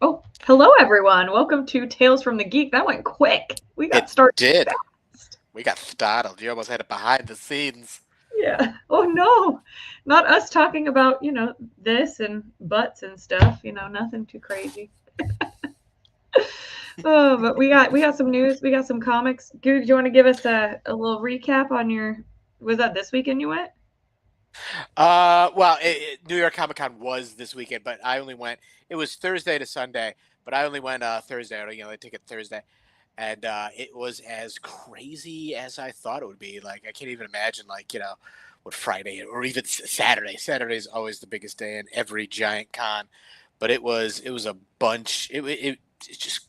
Oh, hello everyone. Welcome to Tales from the Geek. That went quick. We got It started did. fast. We got startled. You almost had it behind the scenes. Yeah. Oh no. Not us talking about, this and butts and stuff, nothing too crazy. Oh, but we got some news, we got some comics. Do you want to give us a little recap on your was that this weekend you went? New York Comic Con was this weekend, but I only went. It was Thursday to Sunday, but I only went Thursday. I took it Thursday, and it was as crazy as I thought it would be. Like I can't even imagine, what Friday or even Saturday. Saturday is always the biggest day in every giant con, but it was a bunch. It just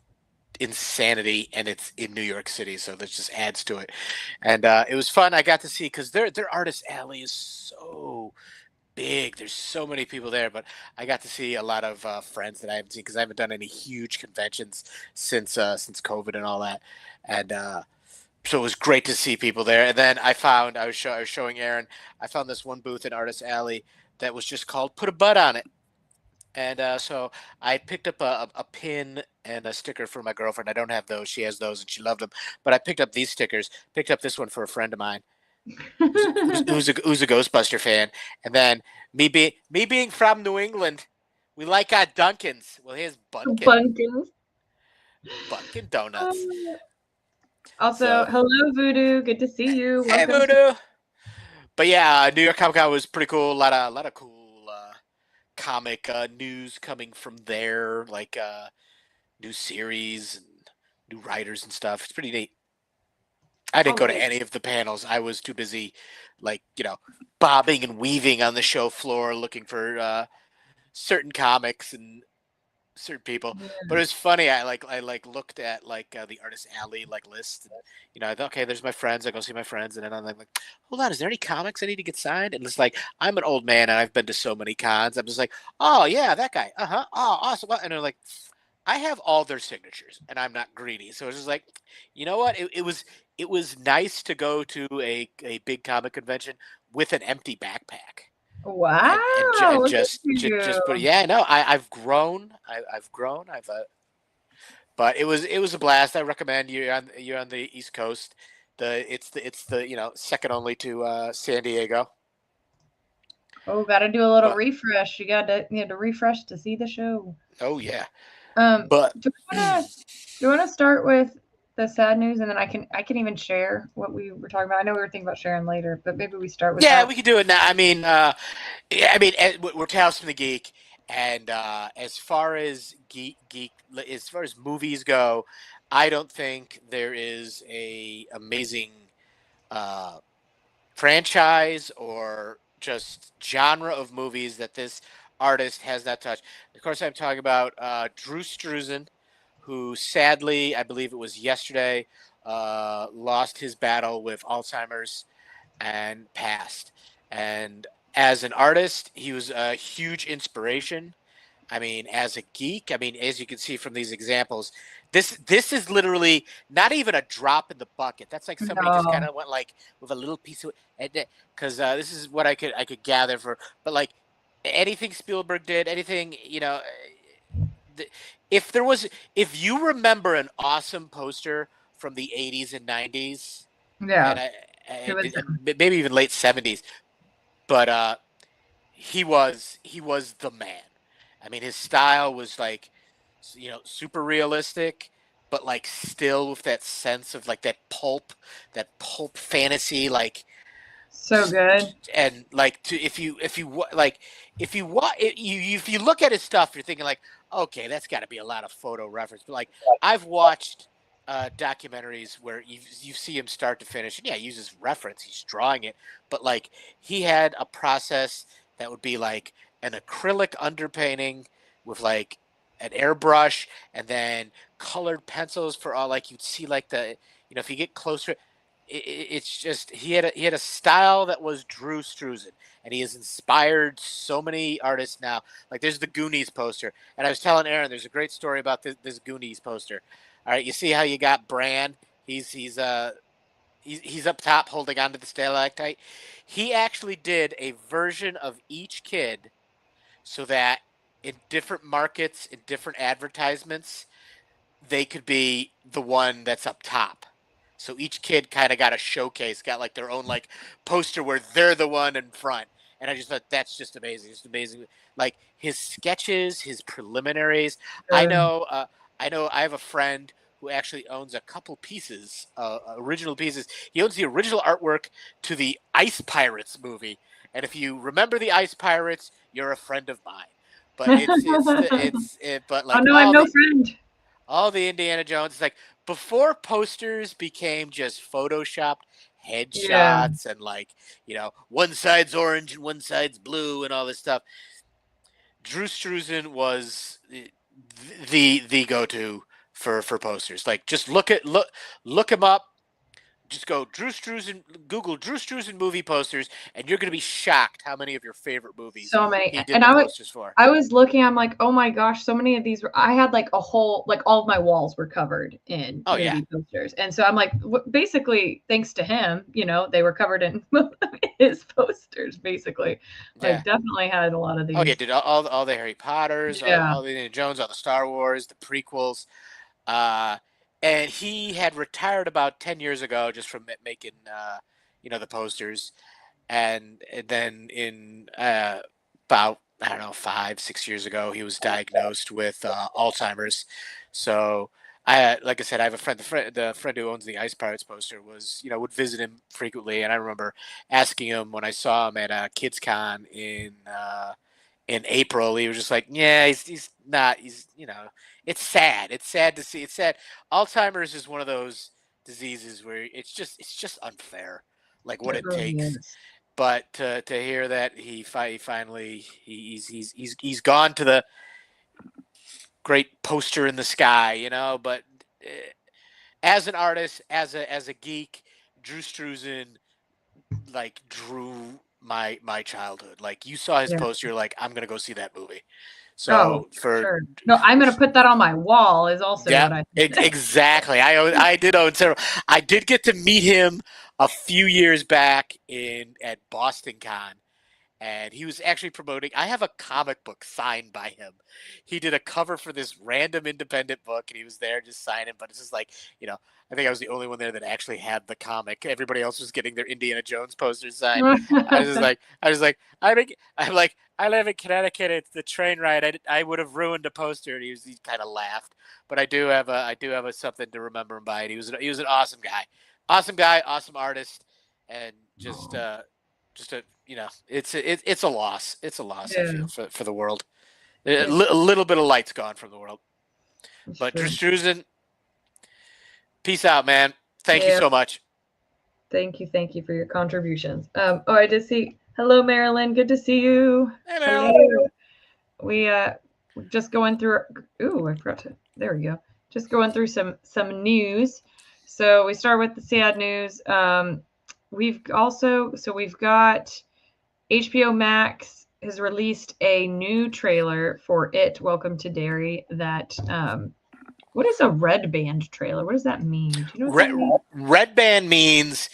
insanity, and it's in New York City, so that just adds to it. And it was fun. I got to see because their artist alley is so big. There's so many people there, but I got to see a lot of friends that I haven't seen because I haven't done any huge conventions since COVID and all that. And so it was great to see people there. And then I was showing Aaron. I found this one booth in Artist Alley that was just called "Put a Butt on It." And so I picked up a pin and a sticker for my girlfriend. I don't have those. She has those and she loved them. But I picked up these stickers. Picked up this one for a friend of mine who's a Ghostbuster fan. And then me being from New England, we like our Dunkins. Well, here's Bunkins. Bunkin Donuts. Uh, Also, So hello Voodoo. Good to see you. hey, Welcome to Voodoo. But yeah, New York Comic Con was pretty cool. A lot of cool comic news coming from there, like new series and new writers and stuff. It's pretty neat. I didn't go to always. any of the panels. I was too busy, like bobbing and weaving on the show floor, looking for certain comics and certain people. But it was funny. I looked at the artist alley list, and I thought, okay, there's my friends. I go see my friends, and then I'm like, hold on, is there any comics I need to get signed? And it's like I'm an old man and I've been to so many cons. I'm just like, oh yeah, that guy. Oh, awesome. And they're like, I have all their signatures, and I'm not greedy. So it's just like, you know what? It was nice to go to a big comic convention with an empty backpack and Wow, look at just put you. yeah, no, I've grown. I've grown. But it was a blast. I recommend you're on the East Coast. It's the second only to San Diego. Oh, gotta do a little But refresh. You had to refresh to see the show. oh yeah. But Do we wanna start with the sad news, and then I can even share what we were talking about. I know we were thinking about sharing later, but maybe we start with yeah, that. we could do it now. Yeah, we're Tales from the Geek, and as far as as far as movies go, I don't think there is a amazing uh, franchise or just genre of movies that this artist has not touched. Of course, I'm talking about Drew Struzan, who sadly, I believe it was yesterday, lost his battle with Alzheimer's and passed. And as an artist, he was a huge inspiration. As a geek, as you can see from these examples, this is literally not even a drop in the bucket. That's like somebody just kind No. of went like with a little piece of it, because this is what I could gather for. But like anything Spielberg did, anything th- if there was, if you remember an awesome poster from the 80s and 90s, Yeah, and it was maybe even late 70s, but he was the man. His style was like, super realistic, but like still with that sense of like that pulp fantasy, like so good. and like to if you look at his stuff, you're thinking like, okay, that's got to be a lot of photo reference. But like I've watched documentaries where you see him start to finish, and yeah, he uses reference, he's drawing it, but like he had a process that would be like an acrylic underpainting with like an airbrush, and then colored pencils for all, like you'd see like if you get closer, it's just he had a style that was Drew Struzan, and he has inspired so many artists now. Like there's the Goonies poster, and I was telling Aaron, there's a great story about this Goonies poster. All right, you see how you got Bran? He's up top holding onto the stalactite. He actually did a version of each kid so that in different markets, in different advertisements, they could be the one that's up top. So each kid kind of got a showcase, got like their own like poster where they're the one in front. And I just thought that's just amazing. Just amazing. Like his sketches, his preliminaries. I Um, know. I know. I have a friend who actually owns a couple pieces, original pieces. He owns the original artwork to the Ice Pirates movie. And if you remember the Ice Pirates, you're a friend of mine. But but oh like no, I'm no friend. all the Indiana Jones. It's like before posters became just photoshopped Yeah, headshots and like, one side's orange and one side's blue and all this stuff. Drew Struzan was the go to for posters. Like just look him up. Just go Drew Struzan, Google Drew Struzan movie posters, and you're gonna be shocked how many of your favorite movies so many. he did And the posters for. I was looking, I'm like, oh my gosh, so many of these were, I had like a whole, like all of my walls were covered in Oh yeah, movie posters. And so I'm like, basically, thanks to him, they were covered in his posters, basically. yeah. Like, definitely had a lot of Oh yeah, these. dude. All the Harry Potters, Yeah. all the Indiana Jones, all the Star Wars, the prequels. Uh, and he had retired about 10 years ago just from making the posters. And then in about, I don't know, 5 6 years ago, he was diagnosed with Alzheimer's. So like I said, I have a friend. The friend who owns the Ice Pirates poster would visit him frequently, and I remember asking him when I saw him at Kids Con in April. He was just like, yeah, he's not. It's sad. It's sad to see. It's sad. Alzheimer's is one of those diseases where it's just unfair, like what It it really takes. is. But to hear that he finally he's gone to the great poster in the sky, But uh, as an artist, as a geek, Drew Struzan like drew my childhood. Like you saw his Yeah. poster, you're like, I'm gonna go see that movie. Oh, So for sure. No, I'm gonna put that on my wall is also yeah, what I said. exactly. I did own several. I did get to meet him a few years back in at Boston Con, and he was actually promoting. I have a comic book signed by him. He did a cover for this random independent book, and he was there just signing. But it's just like, I think I was the only one there that actually had the comic. Everybody else was getting their Indiana Jones posters signed. I'm like, I live in Connecticut. It's the train ride. I would have ruined a poster. And he kind of laughed. But I do have a something to remember him by. And he was an awesome guy, awesome artist, and just a it's a loss. It's a loss. I Yeah, feel for the world. it's A little bit of light's gone from the world. it's But Drew true. Struzan, peace out, man. Thank you Yeah. so much. Thank you for your contributions. Oh, I did see. Hello, Marilyn. Good to see you. Hey, Hello. Marilyn. We just going through. Ooh, I forgot to. There we go. Just going through some news. So we start with the sad news. We've got HBO Max has released a new trailer for It. Welcome to Derry. What is a red band trailer? What does that mean? Do you know what Red, that means? red band means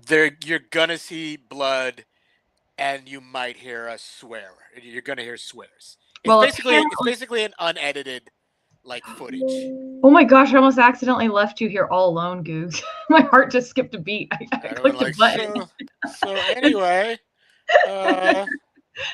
you're gonna see blood and you might hear a swear. You're gonna hear swears. It's Well, basically it's apparently. basically an unedited like footage. Oh my gosh, I almost accidentally left you here all alone, Googs. My heart just skipped a beat. I I'd have been clicked a like, button. so anyway, uh,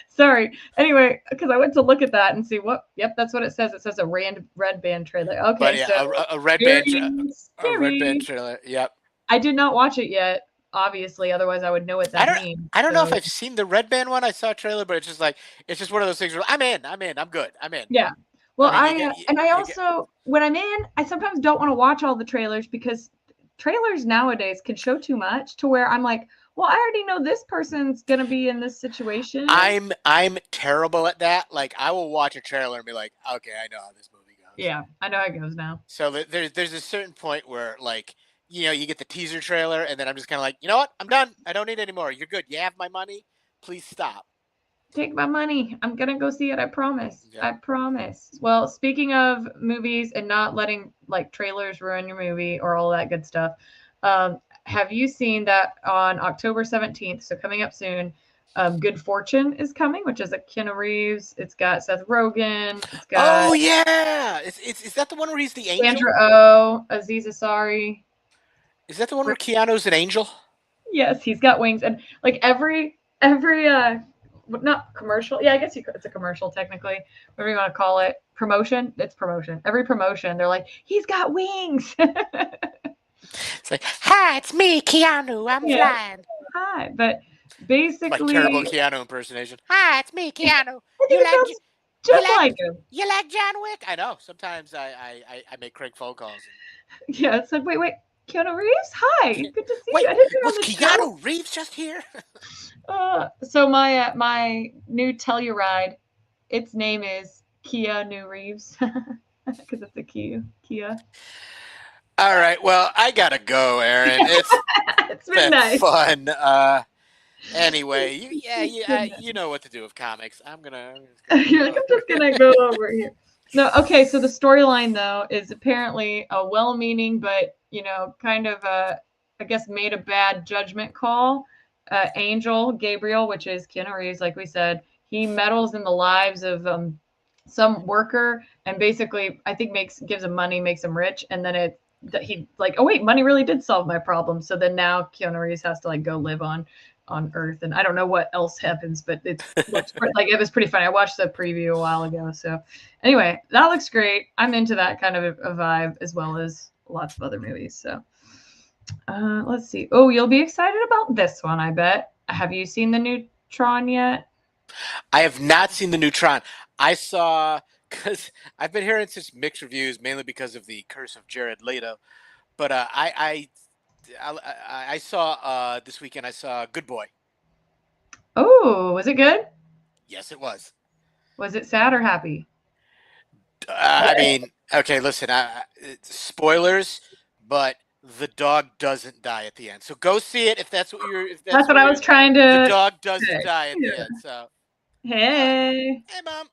Sorry. Anyway, because I went to look at that and see what. Yep, that's what it says. It says a red band trailer. but Okay, yeah, so a red band, very a red band scary. trailer. Yep. I did not watch it yet, obviously. Otherwise, I would know what I that don't means. I don't know if So I've seen the Red Band one. I saw a trailer, but it's just one of those things where I'm good. I'm in. yeah. I Well, mean, you get and I you get also when I'm in, I sometimes don't want to watch all the trailers because trailers nowadays can show too much to where I'm like, well, I already know this person's gonna be in this situation. I'm terrible at that. Like I will watch a trailer and be like, okay, I know how this movie goes. Yeah, I know how it goes now. So there's a certain point where like you get the teaser trailer and then I'm just kind of like, you know what, I'm done. I don't need any more. You're good. You have my money. Please stop. Take my money. I'm gonna go see it. I promise. Yeah. I promise. Well, speaking of movies and not letting like trailers ruin your movie or all that good stuff, have you seen that on October 17th? So coming up soon, Good Fortune is coming, which is a Keanu Reeves. It's got Seth Rogen. It's got Oh yeah, is that the one where he's the angel? Sandra Oh, Aziz Ansari. Is that the one where Keanu's an angel? Yes, he's got wings, and like every not commercial. Yeah, I guess it's a commercial technically. Whatever you want to call it, promotion. It's promotion. Every promotion, they're like, he's got wings. It's like, hi, it's me, Keanu. I'm Yeah, flying. hi. But My basically, terrible Keanu impersonation. Hi, it's me, Keanu. I think You it like sounds you just like like him. you like John Wick? I know. Sometimes I make Craig phone calls. Yeah, it's like, wait, Keanu Reeves? Hi, good to see you. Wait, I didn't know was on the show. Keanu Reeves just here? So my new Telluride, its name is Keanu Reeves because it's a Kia. All right. Well, I gotta go, Aaron. It's It's been been nice. fun. Anyway, you know what to do with comics. I'm You're like, I'm just gonna go over here. No, okay. So the storyline though is apparently a well-meaning, but kind of I guess made a bad judgment call. Angel Gabriel, which is Keanu Reeves, like we said, he meddles in the lives of some worker, and basically, I think gives him money, makes him rich, and then he like, oh wait, money really did solve my problem. So then now Keanu Reeves has to like go live on Earth, and I don't know what else happens, but it looks like it was pretty funny. I watched the preview a while ago, so anyway, that looks great. I'm into that kind of a vibe as well as lots of other movies. So let's see. Oh, you'll be excited about this one, I bet. Have you seen the new Tron yet? I have not seen the new Tron. I saw because I've been hearing such mixed reviews, mainly because of the Curse of Jared Leto. But I saw this weekend. I saw Good Boy. Oh, was it good? Yes, it was. Was it sad or happy? I mean, okay, listen. Spoilers, but the dog doesn't die at the end. So go see it if that's what you're. If That's what what I you're, was trying the to dog doesn't say. die at the Yeah. end. So Hey. hey, mom.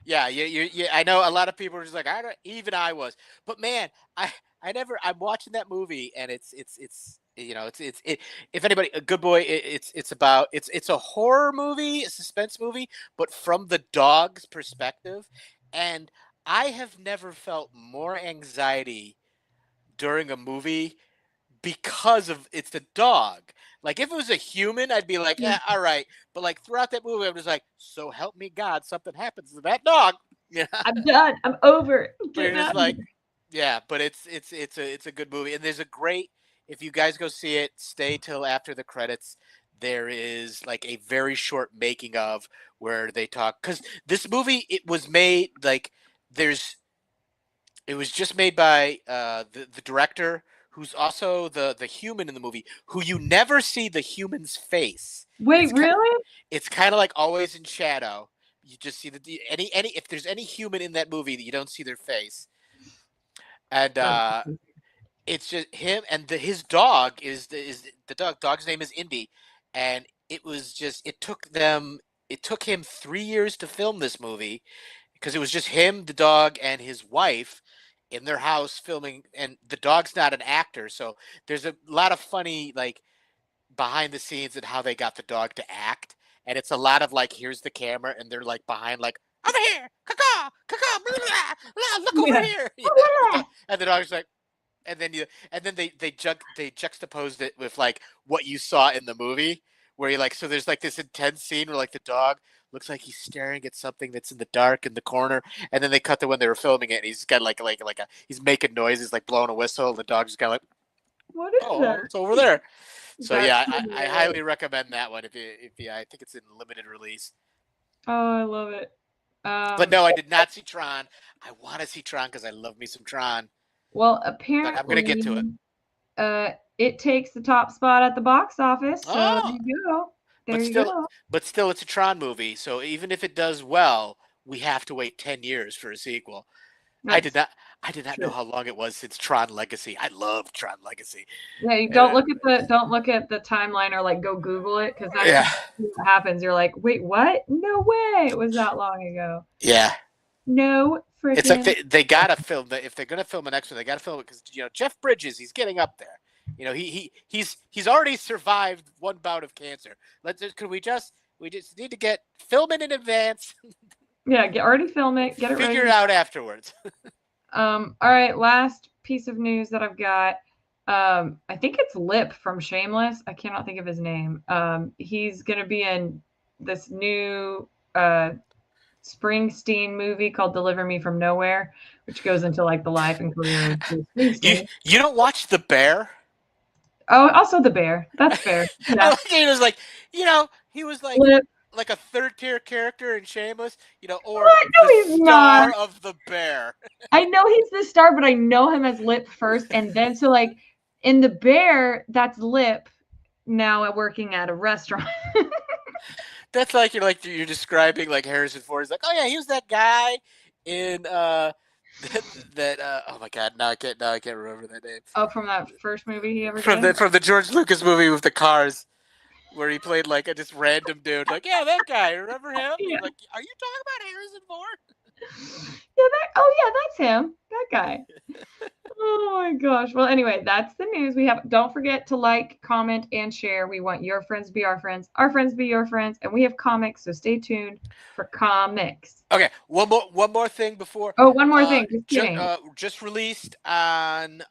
Yeah, you. I know a lot of people are just like I don't. Even I was, but man, I never. I'm watching that movie, and it's if anybody a Good Boy, it's about it's a horror movie, a suspense movie, but from the dog's perspective, and I have never felt more anxiety during a movie because of it's the dog. Like if it was a human, I'd be like, Yeah. all right. But like throughout that movie, I'm just like, so help me God, something happens to that dog. Yeah. I'm done. I'm over it. But you're Getting just out of like, here. yeah. But it's a good movie, and there's a great. If you guys go see it, stay till after the credits. There is like a very short making of where they talk because this movie it was made like there's it was just made by the director, who's also the human in the movie, who you never see the human's face. Wait, really? It's kind of like always in shadow. You just see any if there's any human in that movie that you don't see their face, and it's just him and his dog is the dog's name is Indy, and it was just it took him 3 years to film this movie because it was just him, the dog, and his wife in their house filming. And the dog's not an actor, so there's a lot of funny like behind the scenes and how they got the dog to act. And it's a lot of like, here's the camera, and they're like behind, like over here, caw, caw, blah, blah, blah, look over Yeah. here, and the dog's like, and then they juxtaposed it with like what you saw in the movie, where you like so there's like this intense scene where like the dog looks like he's staring at something that's in the dark in the corner, and then they cut to when they were filming it, and he's got he's making noises like blowing a whistle, and the dog's just kind of like, What is oh, that? it's over there. So That's yeah, I hilarious. highly recommend that one if you I think it's in limited release. Oh, I love it. But no, I did not see Tron. I want to see Tron because I love me some Tron, Well, but I'm gonna get to it. apparently, it takes the top spot at the box office. So there Oh, you go. There but you still, go. it's a Tron movie. So even if it does well, we have to wait 10 years for a sequel. I did That's not. I did not know true. how long it was since Tron Legacy. I love Tron Legacy. Yeah, you Uh, don't look at the timeline or like go Google it because that's yeah, what happens. You're like, wait, what? No way! It was that long ago. yeah. No It's like freaking. they gotta film that if they're gonna film the next one. They gotta film it because Jeff Bridges, he's getting up there. You know, he's already survived one bout of cancer. We just need to get film it in advance. Yeah, already film it, get it Figure ready. it out afterwards. All right, last piece of news that I've got. I think it's Lip from Shameless. I cannot think of his name. He's gonna be in this new Springsteen movie called Deliver Me from Nowhere, which goes into like the life and career of Bruce You Springsteen. you don't watch The Bear? Oh, also the bear. That's fair. I Yeah. like it. He was like, he was Lip. like a third tier character in Shameless, or What? the No, he's not. star of The Bear. I know he's the star, but I know him as Lip first, and then so like in the bear, that's Lip now working at a restaurant. That's you're describing like Harrison Ford. He's like, oh yeah, he was that guy in that oh my god, now I can't remember that name. Oh, from that first movie he ever From did? the George Lucas movie with the cars, where he played like a just random dude. Like, yeah, that guy. Remember him? Yeah. Like, are you talking about Harrison Ford? Yeah, that's him. That guy. Oh my gosh. Well, anyway, that's the news we have. Don't forget to like, comment, and share. We want your friends to be our friends to be your friends, and we have comics, so stay tuned for comics. Okay, one more thing before. Oh, one more thing. Just kidding. Just released on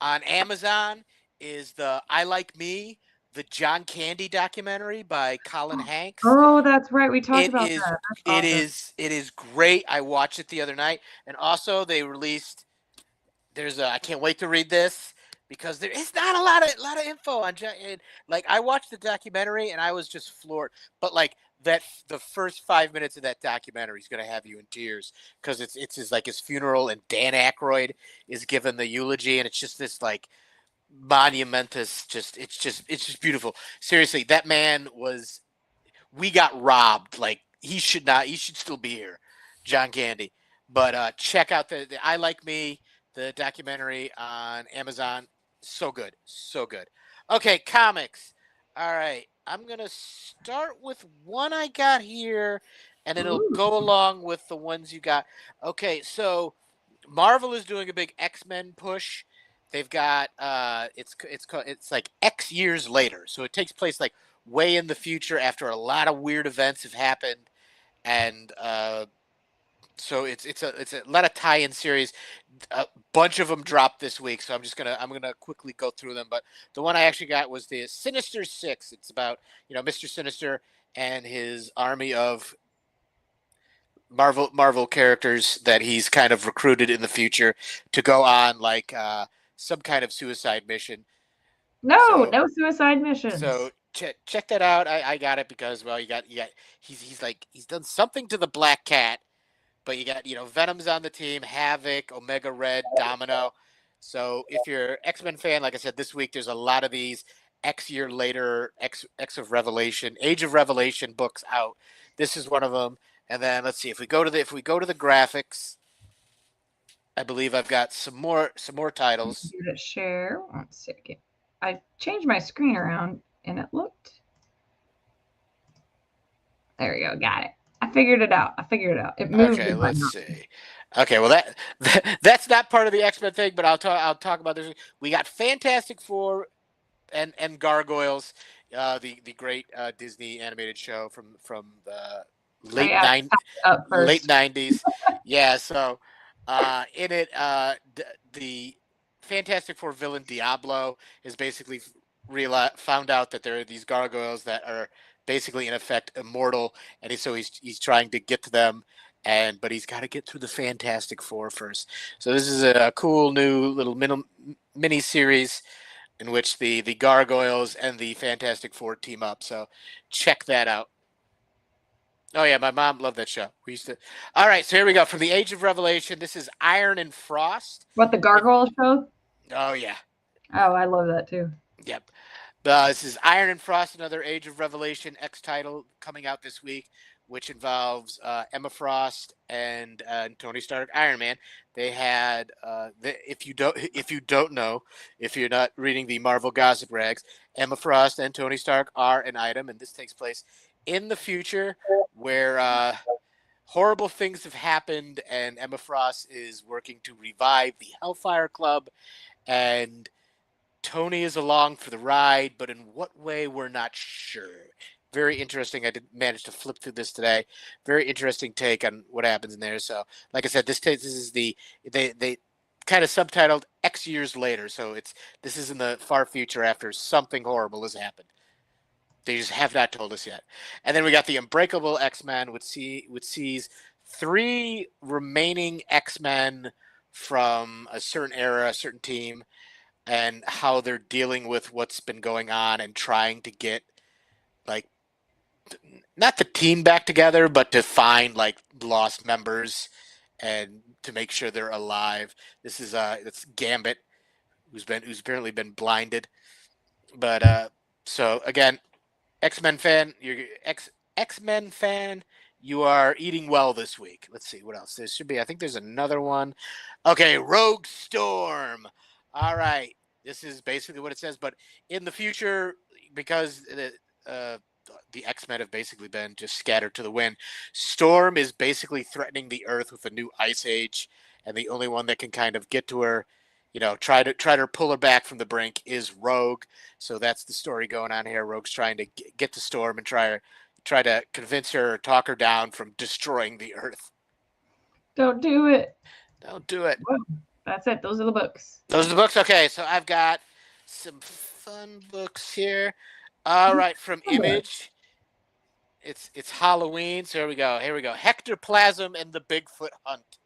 Amazon is the I Like Me, the John Candy documentary by Colin Hanks. Oh, that's right. We talked It about is that. That's awesome. it is great. I watched it the other night, and also they released. I can't wait to read this because there is not a lot of info on John. And, like, I watched the documentary and I was just floored. But like the first 5 minutes of that documentary is going to have you in tears because it's his funeral, and Dan Aykroyd is given the eulogy, and it's just this like monumentous. It's just beautiful. Seriously, that man was. We got robbed. Like, he should not. He should still be here, John Candy. But check out the I Like Me, the documentary on Amazon. So good, so good. Okay, comics. All right, I'm gonna start with one I got here, and it'll Ooh. go along with the ones you got. Okay, so Marvel is doing a big X-Men push. They've got it's like X years later, so it takes place like way in the future after a lot of weird events have happened, and so it's a lot of tie-in series. A bunch of them dropped this week, so I'm gonna quickly go through them. But the one I actually got was the Sinister Six. It's about Mr. Sinister and his army of Marvel characters that he's kind of recruited in the future to go on like some kind of suicide mission. No, So no suicide missions. so check that out. I got it because, well, you got he's done something to the Black Cat, but you got Venom's on the team, Havoc, Omega Red, Domino. So if you're X-Men fan, like I said, this week there's a lot of these X year later, X of Revelation, Age of Revelation books out. This is one of them. And then let's see, if we go to the graphics, I believe I've got some more titles. Give it share. 1 second. I changed my screen around and it looked. There we go. Got it. I figured it out. It moved. Okay, let's see. Okay, well that's not part of the X-Men thing, but I'll talk about this. We got Fantastic Four and Gargoyles, the great Disney animated show from the late 90s. Yeah, so in it the Fantastic Four villain Diablo is basically found out that there are these gargoyles that are basically in effect immortal, and he's trying to get to them, but he's got to get through the Fantastic Four first. So this is a cool new little mini series in which the gargoyles and the Fantastic Four team up. So check that out. Oh yeah, my mom loved that show. We used to. All right, so here we go. From the Age of Revelation, this is Iron and Frost. What, the Gargoyle show? Oh yeah. Oh, I love that too. Yep. This is Iron and Frost, another Age of Revelation X title coming out this week, which involves Emma Frost and Tony Stark, Iron Man. They had if you don't know, if you're not reading the Marvel gossip rags, Emma Frost and Tony Stark are an item, and this takes place in the future where horrible things have happened, and Emma Frost is working to revive the Hellfire Club, and Tony is along for the ride, but in what way we're not sure. Very interesting. I did manage to flip through this today. Very interesting take on what happens in there. So, like I said, this is the they kind of subtitled X years later. So this is in the far future after something horrible has happened. They just have not told us yet. And then we got the Unbreakable X-Men, which sees 3 remaining X-Men from a certain era, a certain team, and how they're dealing with what's been going on and trying to get, like, not the team back together, but to find like lost members and to make sure they're alive. This is it's Gambit, who's apparently been blinded. But so again, X-Men fan, you're X-Men fan. You are eating well this week. Let's see what else there should be. I think there's another one. Okay, Rogue Storm. All right, this is basically what it says. But in the future, because the X-Men have basically been just scattered to the wind, Storm is basically threatening the Earth with a new ice age, and the only one that can kind of get to her, try to pull her back from the brink is Rogue. So that's the story going on here. Rogue's trying to get to Storm and try to convince her or talk her down from destroying the Earth. Don't do it. Don't do it. Well, that's it. Those are the books. Those are the books. Okay, so I've got some fun books here. All right, from Image. It's Halloween, so here we go. Hectoplasm and the Bigfoot Hunt.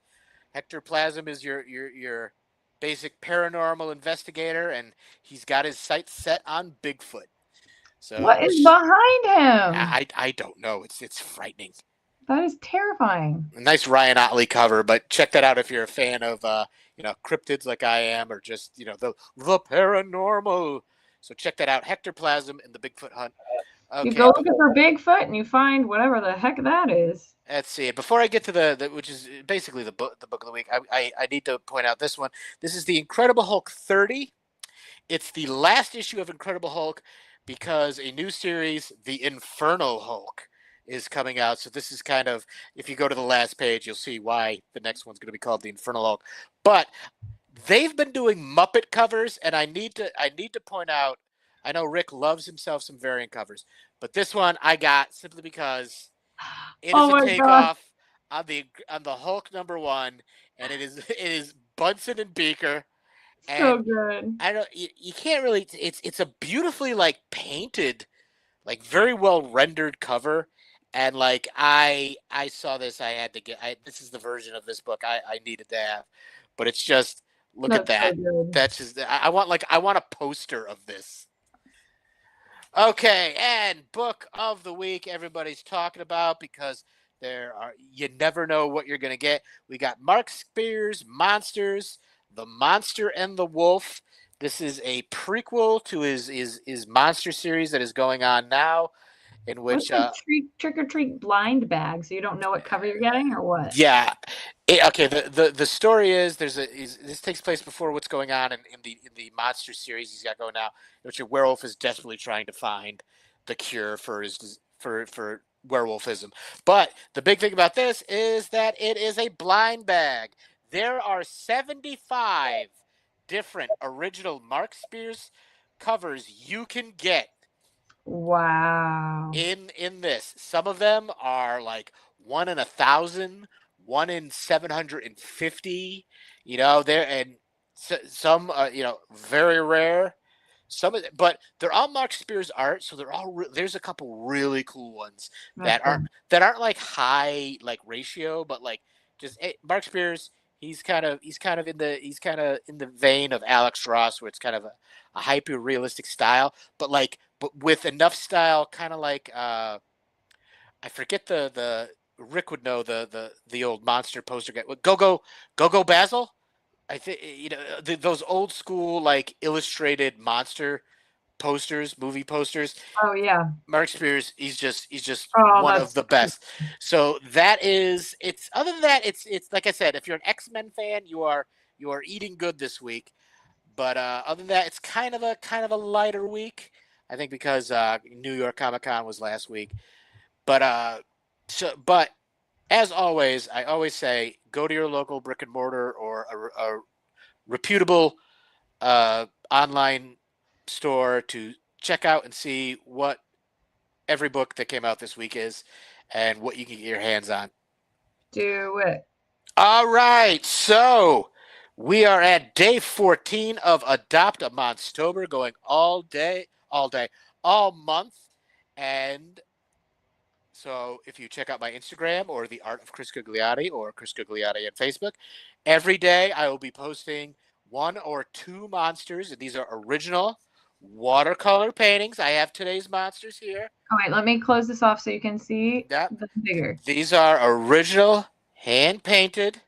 Hectoplasm is your basic paranormal investigator, and he's got his sights set on Bigfoot. So what is behind him? I don't know. It's frightening. That is terrifying. A nice Ryan Otley cover, but check that out if you're a fan of cryptids like I am, or just the paranormal. So check that out. Hectoplasm and the Bigfoot Hunt. Okay, you go looking for Bigfoot and you find whatever the heck that is. Let's see. Before I get to the which is basically the book of the week, I need to point out this one. This is the Incredible Hulk 30. It's the last issue of Incredible Hulk because a new series, The Infernal Hulk, is coming out. So this is kind of, if you go to the last page, you'll see why the next one's going to be called The Infernal Hulk. But they've been doing Muppet covers, and I need to point out, I know Rick loves himself some variant covers, but this one I got simply because it is a takeoff on the Hulk #1, and it is Bunsen and Beaker. And so good. I don't, you can't really. It's a beautifully like painted, like very well rendered cover, and like I saw this, I had to get. This is the version of this book I needed to have, but it's just look at that. So that's just I want a poster of this. Okay, and book of the week everybody's talking about because you never know what you're going to get. We got Mark Spears' Monsters, The Monster and the Wolf. This is a prequel to his monster series that is going on now, in which trick or treat blind bag, so you don't know what cover you're getting or what? Yeah. Okay. The story is this takes place before what's going on in the monster series he's got going now, in which a werewolf is desperately trying to find the cure for werewolfism. But the big thing about this is that it is a blind bag. There are 75 different original Mark Spears covers you can get. Wow. In this, some of them are like 1 in 1,000. 1 in 750, there, and some, very rare. But they're all Mark Spears art, so they're all. There's a couple really cool ones that aren't like high like ratio, but like just Mark Spears. He's kind of in the vein of Alex Ross, where it's kind of a hyper realistic style, but with enough style, kind of like I forget the. Rick would know the old monster poster guy. Go Basil. I think those old school like illustrated monster posters, movie posters. Oh yeah. Mark Spears, he's just one of the best. So it's other than that, it's like I said, if you're an X-Men fan, you are eating good this week. But other than that, it's kind of a lighter week. I think because New York Comic Con was last week. But but as always, I always say, go to your local brick and mortar or a reputable online store to check out and see what every book that came out this week is and what you can get your hands on. Do it. All right, so we are at day 14 of Adopt a Monstober, going all day, all month. And so if you check out my Instagram or The Art of Chris Gugliotti or Chris Gugliotti on Facebook, every day I will be posting 1 or 2 monsters. And these are original watercolor paintings. I have today's monsters here. All right, let me close this off so you can see Yep. the bigger. These are original, hand painted.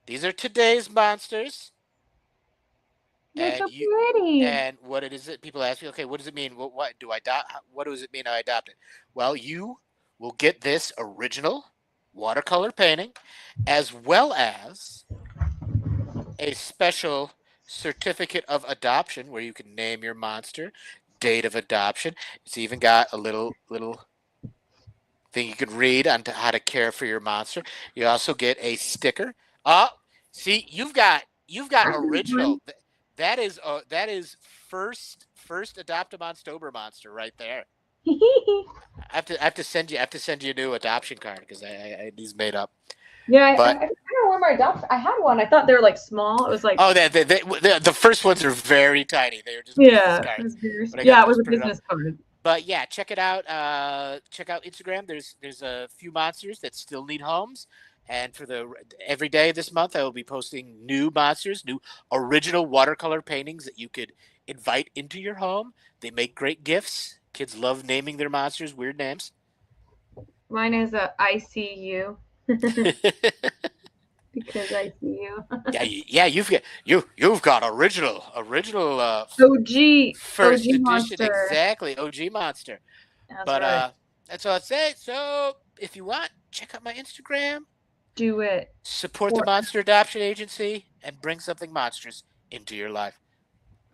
These are today's monsters. They're so And you pretty. and what it is that people ask me, okay, what does it mean? What do I adopt? What does it mean I adopt it? Well, you will get this original watercolor painting, as well as a special certificate of adoption where you can name your monster, date of adoption. It's even got a little thing you could read on how to care for your monster. You also get a sticker. Oh, see, you've got original. That is first adopt a Monstober monster right there. I have to send you a new adoption card because these made up. Yeah, But I don't know where my adoption. I had one. I thought they were like small. It was like the first ones are very tiny. They were just business yeah, cards. But I got yeah, it those was a printed up. business card. But yeah, check it out. Check out Instagram. There's a few monsters that still need homes, and for every day this month, I will be posting new monsters, new original watercolor paintings that you could invite into your home. They make great gifts. Kids love naming their monsters weird names. Mine is a ICU because I see you. yeah. You've got original OG first edition, monster. exactly, OG monster. That's But right. that's all I'd say. So if you want, check out my Instagram. Do it. Support the Monster Adoption Agency and bring something monstrous into your life.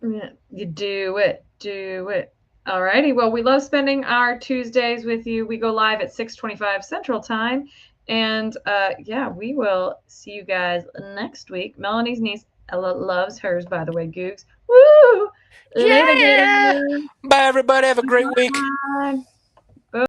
You do it. Do it. Alrighty. Well, we love spending our Tuesdays with you. We go live at 6:25 Central Time. And yeah, we will see you guys next week. Melanie's niece Ella loves hers, by the way, Googs. Woo! Yeah! Later, guys. Bye, everybody. Have a great week. Bye.